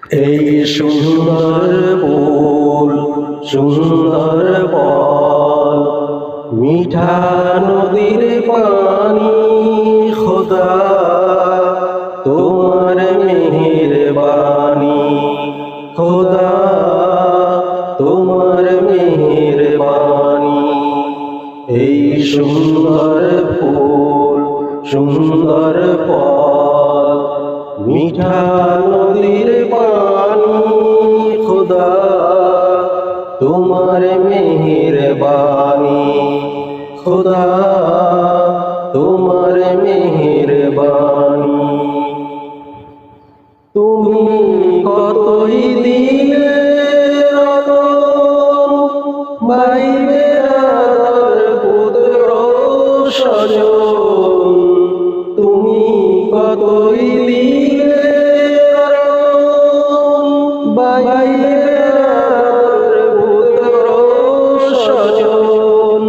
এই সুন্দর ফুল সুন্দর ফল মিঠা নদীর পানি খোদা তোমার মেহেরবানি খোদা তোমার মেহেরবানি এই সুন্দর ফুল সুন্দর ফল মিঠা নদীর পানি খোদা তোমার মেহেরবানি খোদা তোমার মেহেরবানি তুমি কতই দিলে বাইবে আদর পুত্র স্বজন তুমি কতই দিলে বাইবে আদর পুত্র স্বজন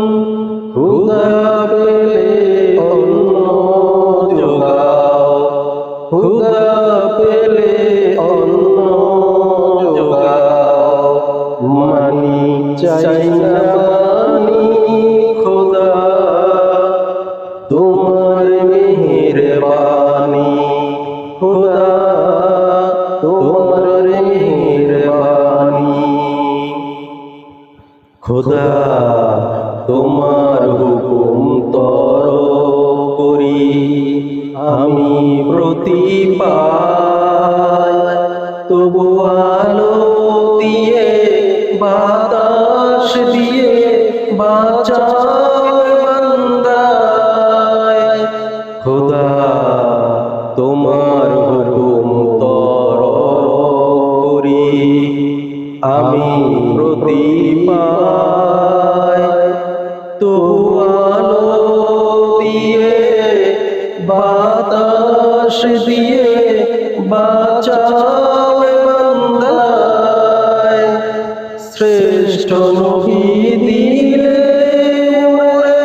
খোদা পেলে অন্ন যোগাও খোদা পেলে অন্ন যোগাও মানি চাই না মানি খোদা তোমার মেহেরবানি খোদা তোমার মেহেরবানি খোদা তোমার হুকুম তর করি আমি প্রতি পাই তবু আলো দিয়ে বাতাস দিয়ে বাঁচাও বান্দায় খোদা তোমার হুকুম তর করি আমি প্রতি পাই তবু আলো দিয়ে বাতাস দিয়ে বাঁচাও বান্দায় শ্রেষ্ঠ নবী দিলে মোরে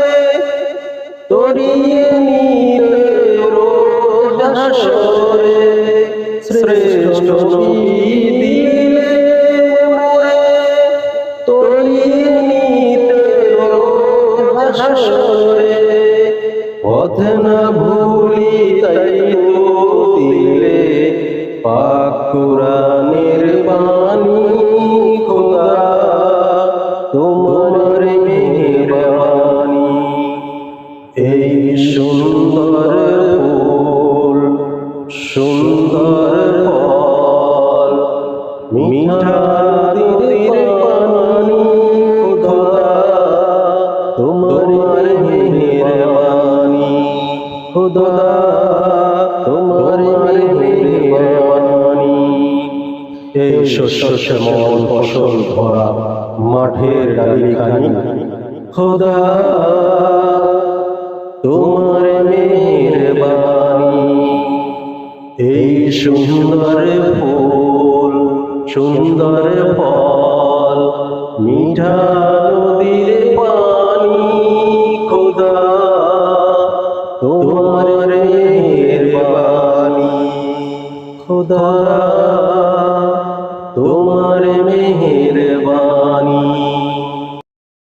তরিয়ে নিলে রোজ হাসরে শ্রেষ্ঠ নবী দিলে মোরে তরিয়ে নিলে রোজ হাসরে পথ না ভুলি তাই তো দিলে পাক কুরআনের বাণী খোদা তোমার মেহেরবানি এই সুন্দর ফুল সুন্দর ফল মিঠা নদীর পানি খোদা তোমার মেহেরবানি খোদা তোমার মেহেরবানি এই শস্য শ্যামল ফসল ভরা মাঠের ডালিখানি খোদা তোমার মেহেরবানি এই সুন্দর ফুল সুন্দর ফল মিঠা নদীর পানি খোদা তোমার মেহেরবানি খোদা